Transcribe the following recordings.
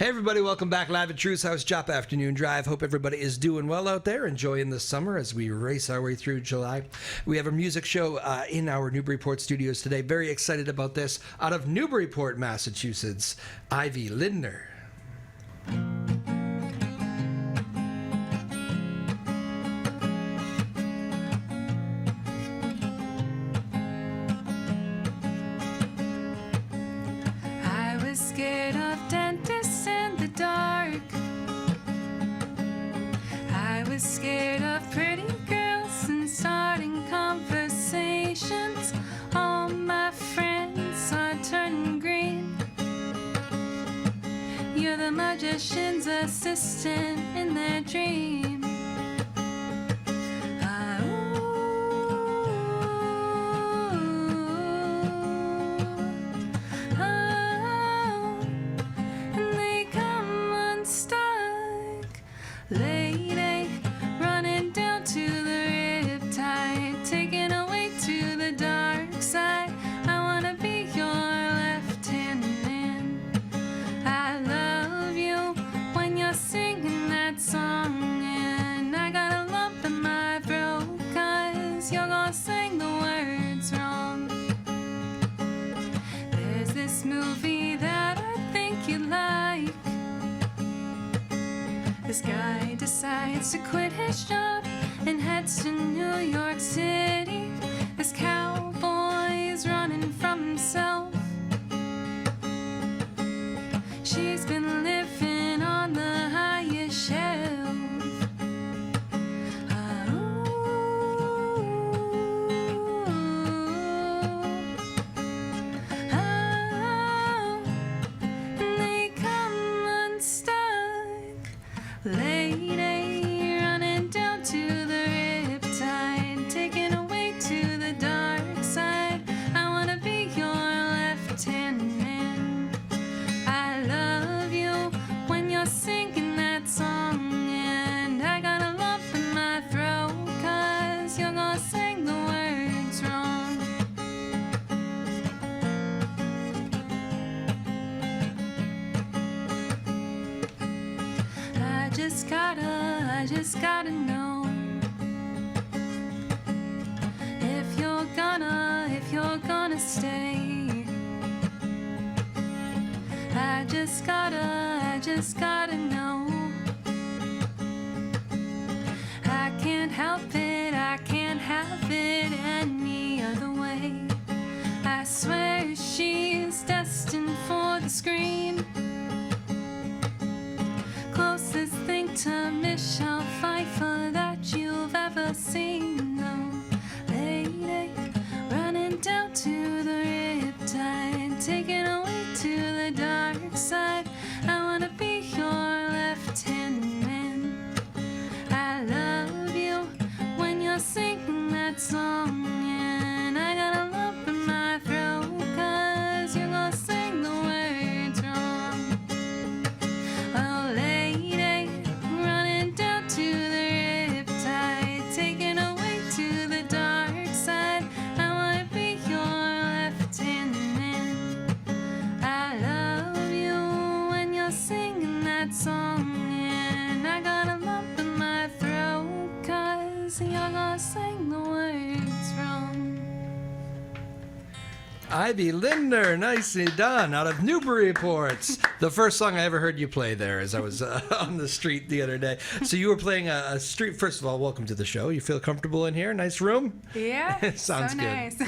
Hey everybody, welcome back live at Drew's House Joppa Afternoon Drive. Hope everybody is doing well out there, enjoying the summer as we race our way through July. We have a music show in our Newburyport studios today. Very excited about this. Out of Newburyport, Massachusetts, Ivy Lindner. Scared of dentists in the dark. I was scared of pretty girls and starting conversations. All my friends are turning green. You're the magician's assistant in their dream. Lady, running down to the riptide, taken away to the dark side. I wanna be your left-hand man. I love you when you're singing that song, and I got a lump in my throat 'cause you're gonna sing the words wrong. There's this movie that I think you like. This guy decides to quit his job and heads to New York City. This cowboy is running from himself. She's been living on the highest shelf. Lady, running down to the riptide, taken away to the dark side. I wanna be your left-hand man. I love you when you're singing that song, and I got a lump in my throat 'cause you're gonna sing the words wrong. I just gotta know if you're gonna stay. I just gotta know. I can't help it, I can't have it any other way. I swear she's destined for the screen. Closest thing to Michelle Pfeiffer that you've ever seen, though. Lady, running down to the riptide, taken away to the dark side. I wanna be your left-hand man. I love you when you're singing that song, and I got a lump in my throat 'cause you're gonna sing the words wrong. Oh, lady, running down to the riptide, taken away to the dark side. I wanna be your left-hand man. I love you when you're singing that song, and I got a lump in my throat 'cause you're gonna sing the words wrong. Ivy Lindner, nicely done, out of Newburyport. The first song I ever heard you play there as I was on the street the other day. So you were playing a street. First of all, welcome to the show. You feel comfortable in here? Nice room? Yeah, Sounds so good.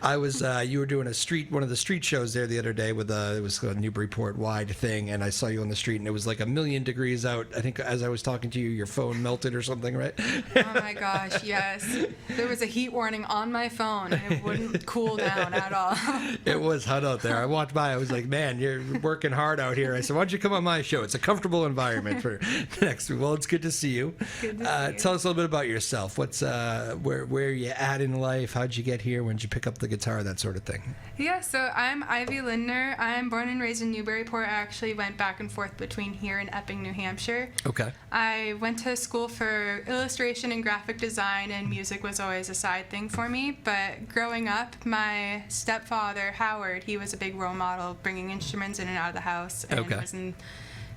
Nice. You were doing one of the street shows there the other day with it was a Newburyport wide thing, and I saw you on the street, and it was like 1,000,000 degrees out. I think as I was talking to you, your phone melted or something, right? Oh my gosh, yes. There was a heat warning on my phone. It wouldn't cool down at all. It was hot out there. I walked by. I was like, man, you're working hard out here. I said, why don't you come on my show? It's a comfortable environment for next week. Well, it's good to see you. Good to see you. Tell us a little bit about yourself. What's where you at in life? How'd you get here? When did you pick up the guitar? That sort of thing. Yeah, so I'm Ivy Lindner. I'm born and raised in Newburyport. I actually went back and forth between here and Epping, New Hampshire. Okay. I went to school for illustration and graphic design, and music was always a side thing for me. But growing up, my stepfather, Howard, he was a big role model, bringing instruments in and out of the house, and Okay. was in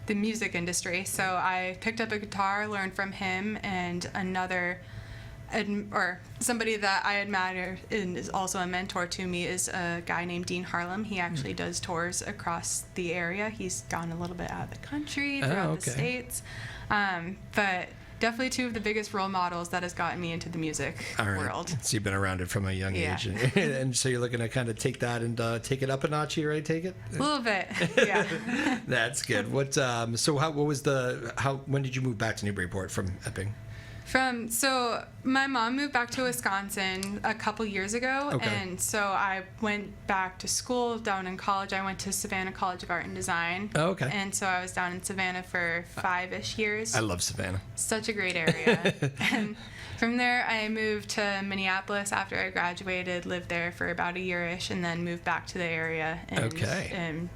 the music industry. So I picked up a guitar, learned from him, and somebody that I admire and is also a mentor to me is a guy named Dean Harlem. He actually does tours across the area. He's gone a little bit out of the country, throughout the states. But definitely two of the biggest role models that has gotten me into the music world. So you've been around it from a young age. And so you're looking to kind of take that and take it up a notch here, right? Take it? A little bit, yeah. That's good. When did you move back to Newburyport from Epping? So my mom moved back to Wisconsin a couple years ago, and so I went back to school down in college. I went to Savannah College of Art and Design. Oh, okay. And so I was down in Savannah for 5-ish years. I love Savannah. Such a great area. And from there, I moved to Minneapolis after I graduated, lived there for about a year-ish, and then moved back to the area. And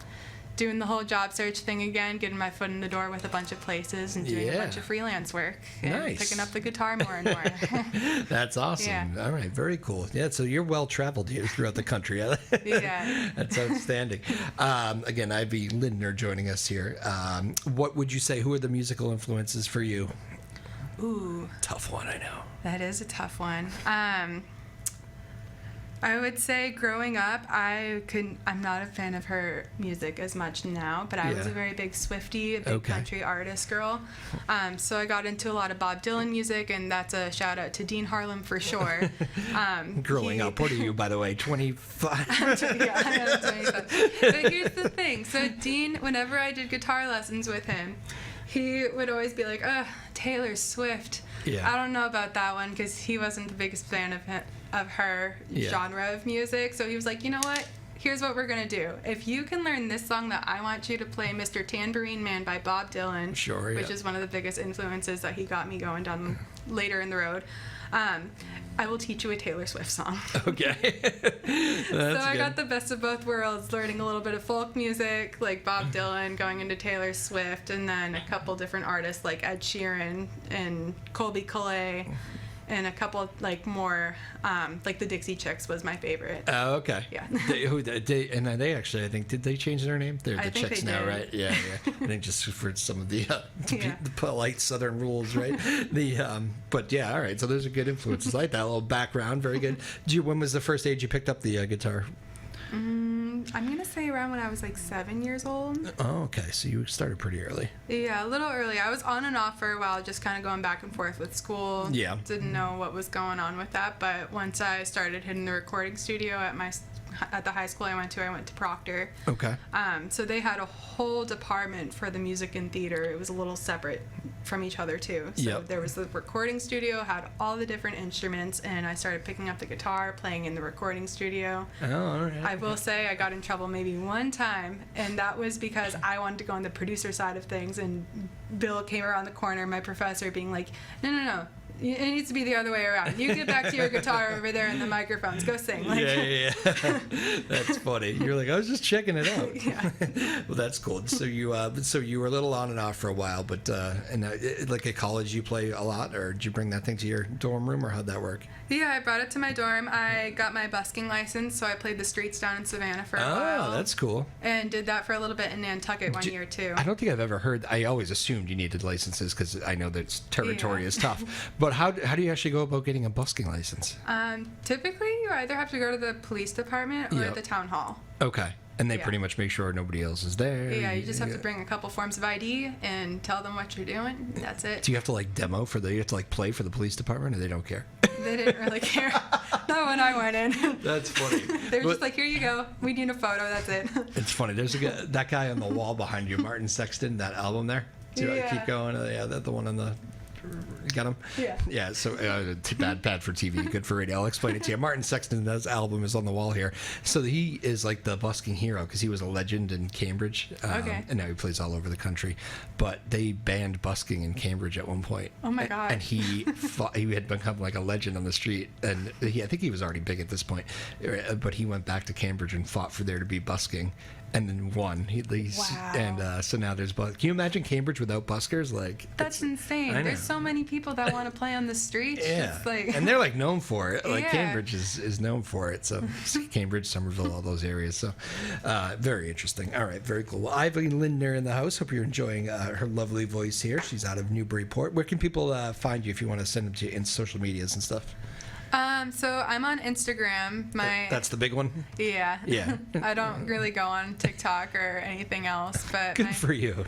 doing the whole job search thing again, getting my foot in the door with a bunch of places and doing a bunch of freelance work and picking up the guitar more and more. That's awesome. Yeah. All right, very cool. Yeah, so you're well traveled here throughout the country. Yeah. That's outstanding. Again, Ivy Lindner joining us here. What would you say, who are the musical influences for you? Ooh. Tough one, I know. That is a tough one. I would say growing up, I'm not a fan of her music as much now, but I was a very big Swiftie, a big country artist girl. So I got into a lot of Bob Dylan music, and that's a shout out to Dean Harlem for sure. Growing up, what are you, by the way, 25? I'm 25. But here's the thing. So Dean, whenever I did guitar lessons with him, he would always be like, Taylor Swift. Yeah. I don't know about that one, because he wasn't the biggest fan of her genre of music. So he was like, you know what? Here's what we're going to do. If you can learn this song that I want you to play, Mr. Tambourine Man by Bob Dylan, which is one of the biggest influences that he got me going down later in the road, I will teach you a Taylor Swift song. Okay. So I got the best of both worlds, learning a little bit of folk music like Bob Dylan, going into Taylor Swift, and then a couple different artists like Ed Sheeran and Colby Calais. And a couple more, like the Dixie Chicks was my favorite. Oh, okay. Yeah. They actually, I think, did they change their name? They're the Chicks now, right? Yeah. I think just for some of the polite Southern rules, right? But yeah, all right. So those are good influences. I like that little background. Very good. When was the first age you picked up the guitar? I'm going to say around when I was like 7 years old. Oh, okay. So you started pretty early. Yeah, a little early. I was on and off for a while, just kind of going back and forth with school. Yeah. Didn't know what was going on with that, but once I started hitting the recording studio at the high school I went to Proctor. Okay. So they had a whole department for the music and theater. It was a little separate from each other too. So there was the recording studio, had all the different instruments, and I started picking up the guitar, playing in the recording studio. Oh, all right. I will say I got in trouble maybe one time, and that was because I wanted to go on the producer side of things, and Bill came around the corner, my professor being like, no. It needs to be the other way around. You get back to your guitar over there and the microphones. Go sing. Yeah. That's funny. You're like, I was just checking it out. Yeah. Well, that's cool. So you were a little on and off for a while, but like at college, you play a lot, or did you bring that thing to your dorm room, or how'd that work? Yeah, I brought it to my dorm. I got my busking license, so I played the streets down in Savannah for a while. Oh, that's cool. And did that for a little bit in Nantucket one year too. I don't think I've ever heard. I always assumed you needed licenses because I know that territory is tough. But how do you actually go about getting a busking license? Typically, you either have to go to the police department or the town hall. Okay. And they pretty much make sure nobody else is there. Yeah, you just have to bring a couple forms of ID and tell them what you're doing. That's it. Do you have to you have to play for the police department, or they don't care? They didn't really care. Not when I went in. That's funny. They were just like, here you go. We need a photo. That's it. It's funny. There's that guy on the wall behind you, Martin Sexton, that album there. Keep going. That's the one on the... Got him? Yeah, so bad for TV, good for radio. I'll explain it to you. Martin Sexton's album is on the wall here. So he is like the busking hero because he was a legend in Cambridge. And now he plays all over the country. But they banned busking in Cambridge at one point. Oh my God. And he had become like a legend on the street. And I think he was already big at this point. But he went back to Cambridge and fought for there to be busking. And then won. Wow. And so now there's Can you imagine Cambridge without buskers? That's insane. There's so many people that want to play on the streets. Yeah, It's like, and they're like known for it. Like Yeah. Cambridge is known for it. So Cambridge, Somerville, all those areas. So very interesting. All right, very cool. Well, Ivy Lindner in the house. Hope you're enjoying her lovely voice here. She's out of Newburyport. Where can people find you if you want to send them to you in social medias and stuff? so I'm on Instagram. That's the big one. Yeah. Yeah. I don't really go on TikTok or anything else, but Good for you.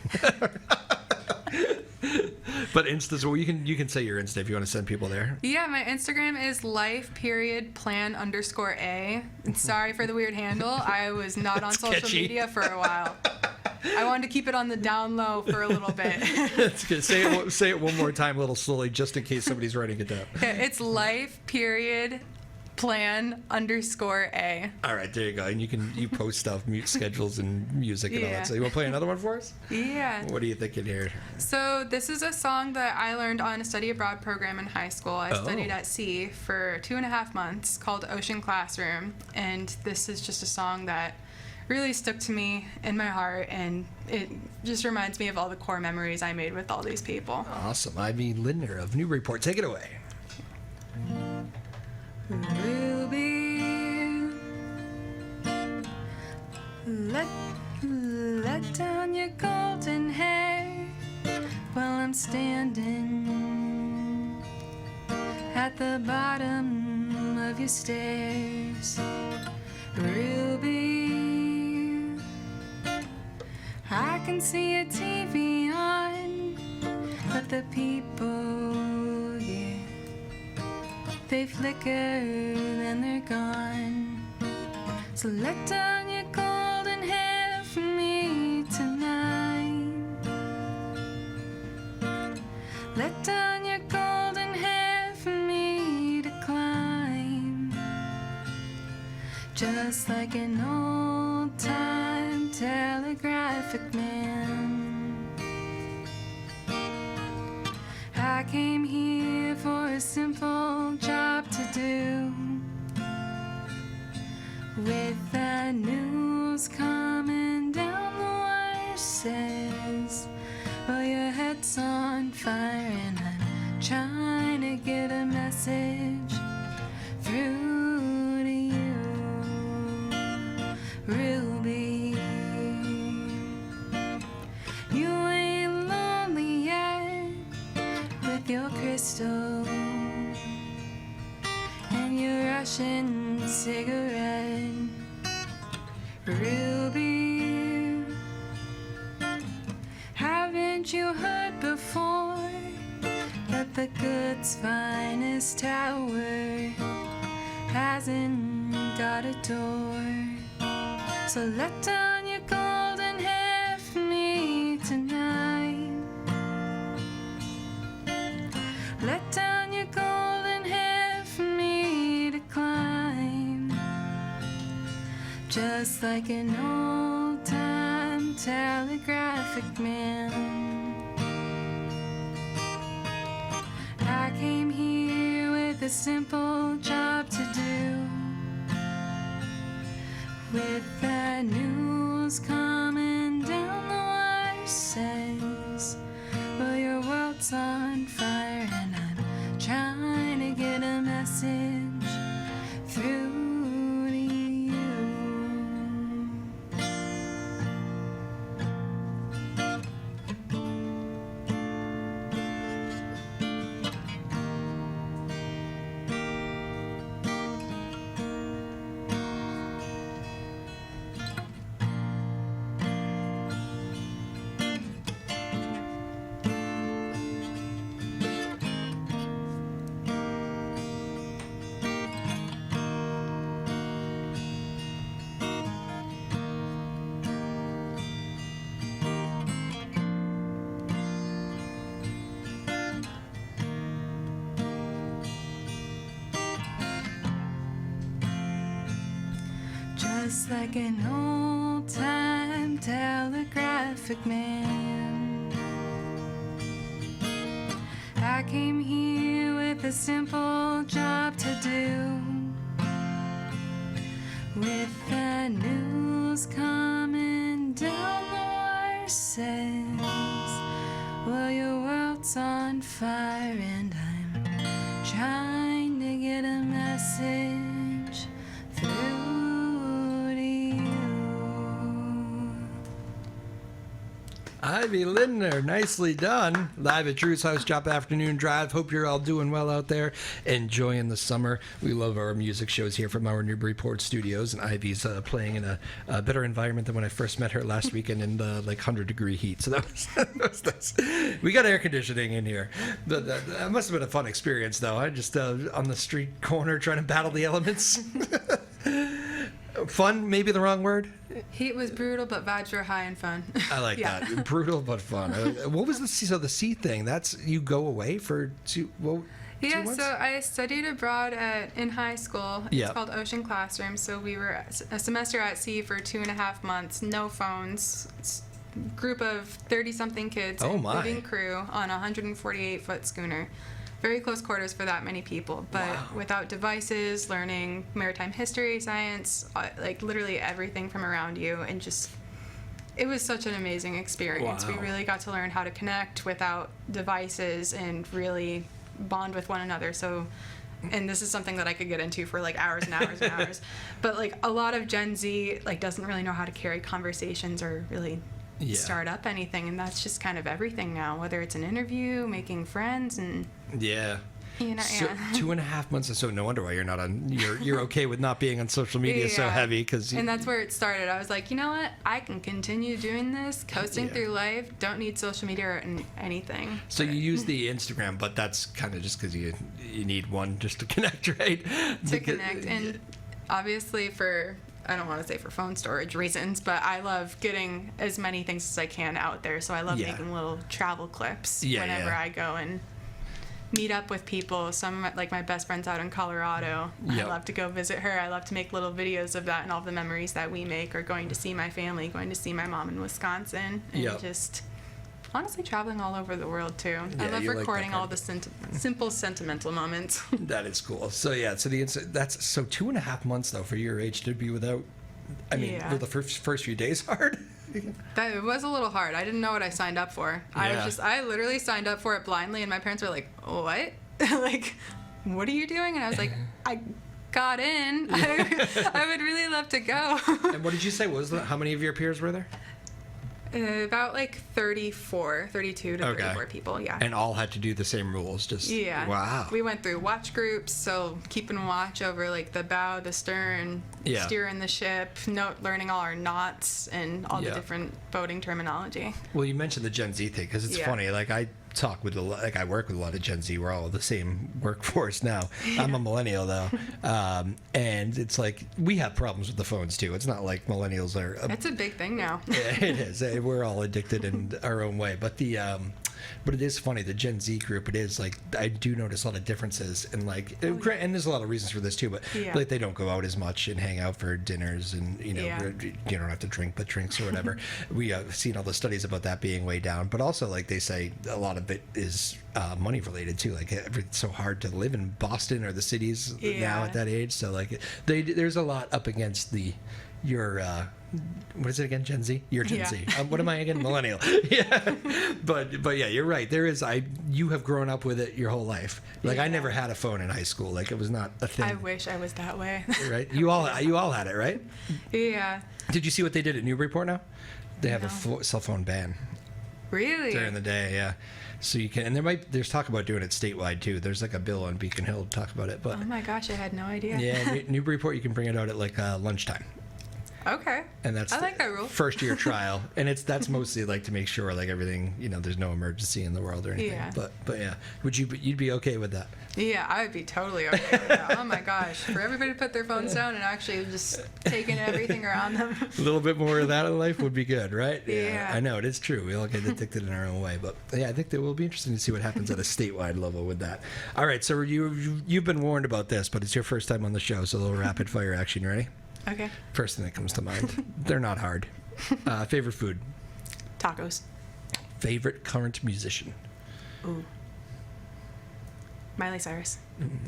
But Insta, so you can say your Insta if you want to send people there. yeah, my Instagram is life_plan_A. And sorry for the weird handle. I was not on social catchy. media for a while. I wanted to keep it on the down low for a little bit. That's good. Say it one more time, a little slowly, just in case somebody's writing it down. It's life_plan_A. All right, there you go. And you post stuff, schedules, and music and all Yeah. that. So you want to play another one for us? Yeah. What are you thinking here? So this is a song that I learned on a study abroad program in high school. I studied at sea for 2.5 months called Ocean Classroom. And this is just a song that really stuck to me in my heart, and it just reminds me of all the core memories I made with all these people. Awesome. Ivy Lindner of Newburyport. Take it away. Ruby, let down your golden hair while I'm standing at the bottom of your stairs. Ruby, I can see a TV on, but the people here, they flicker and they're gone. So let down your golden hair for me tonight. Let down your golden hair for me to climb. Just like an old-time telegraphic man, I came here for a simple job to do. With that news coming down the wire says, well, your head's on fire and I'm trying to get a message through to you, Ruby. You ain't lonely yet with your crystal and your Russian cigarette. Ruby, haven't you heard before that the good's finest tower hasn't got a door? So let down your golden hair for me tonight. Let down your golden hair for me to climb. Just like an old-time telegraphic man, I came here with a simple job to do. With that news coming down the wire says, well, your world's on fire and I'm trying to get a message through to you. Just like an old-time telegraphic man, I came here with a simple job to do. With the news coming down the wire says, well, your world's on fire trying to get a message through to you. Ivy Lindner, nicely done. Live at Drew's House, Joppa Afternoon Drive. Hope you're all doing well out there, enjoying the summer. We love our music shows here from our Newburyport studios, and Ivy's playing in a better environment than when I first met her last weekend in the 100-degree heat. So that was nice. We got air conditioning in here. That must have been a fun experience, though. I just on the street corner trying to battle the elements. Fun, maybe the wrong word. Heat was brutal, but vibes were high and fun. I like that. Brutal but fun. What was the sea thing? That's you go away for two months? So I studied abroad in high school. It's Yeah. called Ocean Classroom. So we were a semester at sea for 2.5 months, no phones. Group of 30-something kids, Oh, my. including crew, on a 148-foot schooner. Very close quarters for that many people, but Wow. without devices, learning maritime history, science, literally everything from around you, and just it was such an amazing experience. Wow. We really got to learn how to connect without devices and really bond with one another. So, and this is something that I could get into for hours and hours and hours, but a lot of Gen Z doesn't really know how to carry conversations or really Yeah. start up anything, and that's just kind of everything now, whether it's an interview, making friends, and Yeah. you know, So yeah. 2.5 months, so no wonder why you're not on. You're okay with not being on social media so Yeah. heavy because. And that's where it started. I was like, you know what? I can continue doing this, coasting Yeah. through life. Don't need social media or anything. So you use the Instagram, but that's kind of just because you need one just to connect, right? To connect. And obviously I don't want to say for phone storage reasons, but I love getting as many things as I can out there. So I love Yeah. making little travel clips Yeah, whenever yeah. I go and meet up with people. Some my best friend's out in Colorado. Yep. I love to go visit her. I love to make little videos of that and all the memories that we make, or going to see my family, going to see my mom in Wisconsin, and Yep. just honestly traveling all over the world too. I Yeah, love you like that recording part all of the simple sentimental moments. That is cool. So yeah, so that's so 2.5 months though for your age to be without. I mean, Yeah. were the first few days hard? That it was a little hard. I didn't know what I signed up for. Yeah. I literally signed up for it blindly, and my parents were like, "What? What are you doing?" And I was like, "I got in. I would really love to go." And what did you say? How many of your peers were there? About 32 to Okay. 34 people, yeah. And all had to do the same rules. Just Yeah. Wow. We went through watch groups, so keeping watch over the bow, the stern, Yeah. steering the ship, learning all our knots and all Yeah. the different boating terminology. Well, you mentioned the Gen Z thing because it's Yeah. funny. I talk with I work with a lot of Gen Z. We're all the same workforce now. I'm a millennial though, and it's we have problems with the phones too. It's not like millennials are. It's a big thing now. Yeah, it is. We're all addicted in our own way. But but it is funny. The Gen Z group, it is I do notice a lot of differences, and and there's a lot of reasons for this too. But Yeah. they don't go out as much and hang out for dinners, and you don't have to drink, but drinks or whatever. We have seen all the studies about that being way down. But also, they say, a lot of it is money related too. It's so hard to live in Boston or the cities now Yeah. at that age. So there's a lot up against your what is it again? Gen Z? You're Gen Yeah. Z. What am I again? Millennial. Yeah. But yeah, you're right. There is you have grown up with it your whole life. I never had a phone in high school. It was not a thing. I wish I was that way. Right? You all had it, right? Yeah. Did you see what they did at Newburyport now? They have No. a cell phone ban Really? during the day. Yeah. So you can, and there's talk about doing it statewide too. There's a bill on Beacon Hill to talk about it. But Oh my gosh, I had no idea. yeah, Newburyport, you can bring it out at lunchtime. Okay. And that's I like that rule. First year trial, and that's mostly to make sure everything, there's no emergency in the world or anything. Yeah. But yeah, you'd be okay with that? Yeah, I would be totally okay with that. Oh my gosh, for everybody to put their phones down and actually just taking everything around them. A little bit more of that in life would be good, right? Yeah. I know it is true. We all get addicted in our own way, but yeah, I think that will be interesting to see what happens at a statewide level with that. All right, so you've been warned about this, but it's your first time on the show, so a little rapid fire action. You ready? Okay. First thing that comes to mind. They're not hard. Favorite food? Tacos. Favorite current musician? Ooh. Miley Cyrus.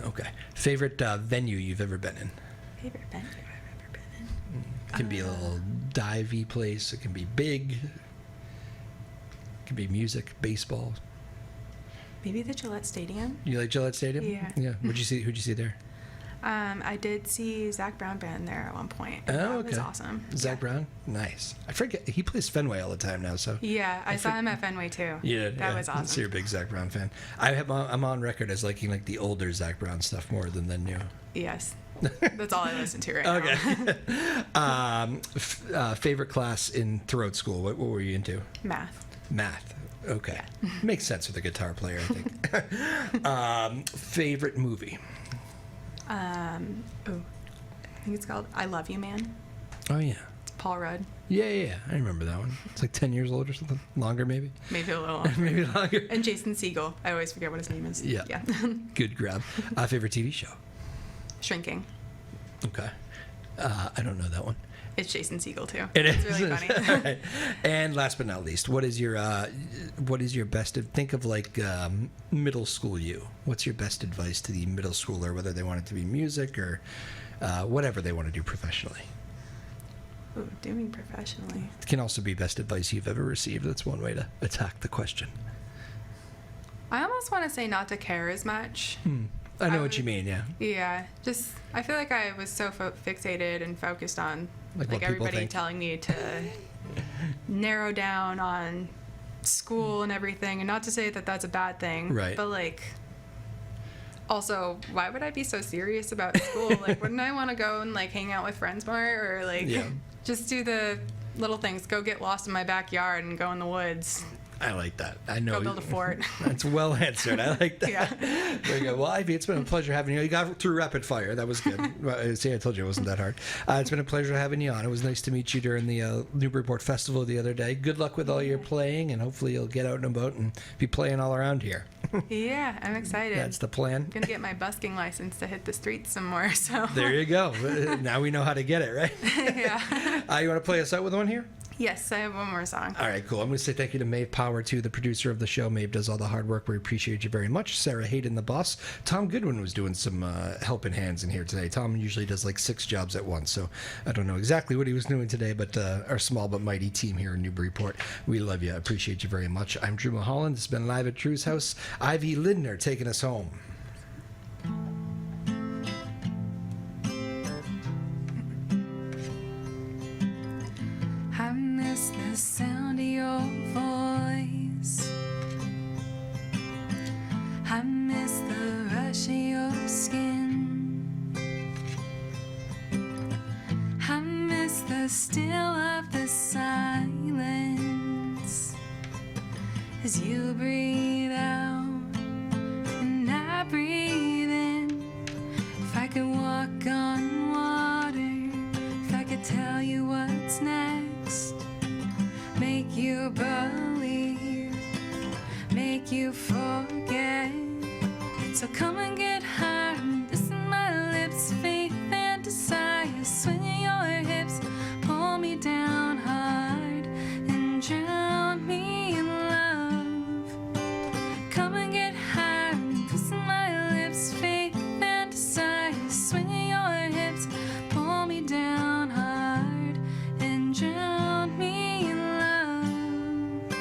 Okay. Favorite venue you've ever been in? Favorite venue I've ever been in? It can be a little divey place. It can be big. It can be music, baseball. Maybe the Gillette Stadium. You like Gillette Stadium? Yeah. Yeah. Who'd you see there? I did see Zach Brown Band there at one point. Oh, That okay. was awesome. Zach Brown? Nice. I forget. He plays Fenway all the time now, so. Yeah, I saw him at Fenway too. Yeah. That was awesome. So you're a big Zach Brown fan. I'm on record as liking like the older Zach Brown stuff more than the new. Yes. That's all I listen to right Okay. Favorite class throughout school? What were you into? now. Math. Okay. Makes sense with a guitar player, I think. Favorite movie? I think it's called I Love You, Man. Oh, yeah. It's Paul Rudd. Yeah. I remember that one. It's like 10 years old or something. Longer, maybe? Maybe a little longer. Maybe longer. And Jason Segel. I always forget what his name is. Yeah. Good grab. Favorite TV show? Shrinking. Okay. I don't know that one. It's Jason Segel too. It's really funny. Right. And last but not least, what is your best? Think of like middle school you. What's your best advice to the middle schooler, whether they want it to be music or whatever they want to do professionally? Ooh, doing professionally. It can also be best advice you've ever received. That's one way to attack the question. I almost want to say not to care as much. I know what you mean. Yeah. Yeah, just I feel like I was so fixated and focused on Like what people everybody think. telling me to narrow down on school and everything, and not to say that that's a bad thing, Right. but like also why would I be so serious about school? Like wouldn't I want to go and like hang out with friends more, or like Yeah. just do the little things, go get lost in my backyard and go in the woods, I like that. I know. go build a fort. That's well answered. I like that. Yeah. Very good. Well, Ivy, it's been a pleasure having you. You got through rapid fire. That was good. See, I told you it wasn't that hard. It's been a pleasure having you on. It was nice to meet you during the Newburyport Festival the other day. Good luck with all your playing, and hopefully you'll get out and about and be playing all around here. Yeah, I'm excited. That's the plan. Gonna get my busking license to hit the streets some more. So There you go. Now we know how to get it, right? yeah. You want to play us out with one here? Yes, I have one more song. All right, cool. I'm going to say thank you to Maeve Power, too, the producer of the show. Maeve does all the hard work. We appreciate you very much. Sarah Hayden, the boss. Tom Goodwin was doing some helping hands in here today. Tom usually does like 6 jobs at once, so I don't know exactly what he was doing today, but our small but mighty team here in Newburyport, we love you. I appreciate you very much. I'm Drew Moholland. This has been Live at Drew's House. Ivy Lindner taking us home. I miss the sound of your voice. I miss the rush of your skin. I miss the still of the silence as you breathe out and I breathe in. If I could walk on water, if I could tell you what's next, make you believe, make you forget. So come and get high, listen my lips, faith and desire, swing your hips, pull me down hard and drown me in love. Come and get high, listen my lips, faith and desire, swing your hips, pull me down hard and drown me in love.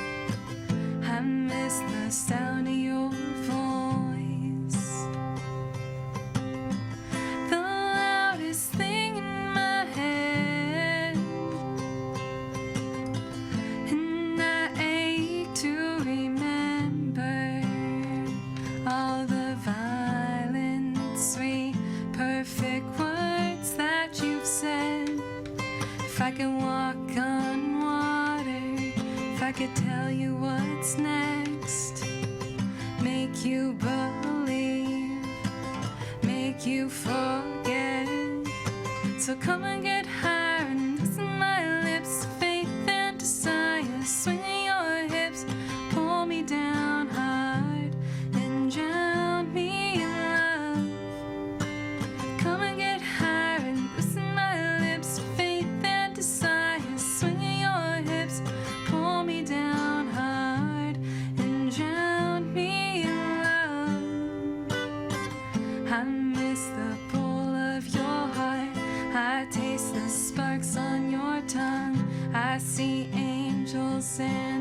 I miss the sound of your voice, the loudest thing in my head, and I ache to remember all the violent, sweet, perfect words that you've said. If I could walk on water, if I could tell you what's next, make you believe, make you forget. So come and get higher and listen my lips, faith and desire, swing your hips, pull me down hard and drown me in love. Come and get higher and listen my lips, faith and desire, swing your hips, pull me down hard and drown me in love. I miss the pull of your heart, I taste the sparks on your tongue, I see angels and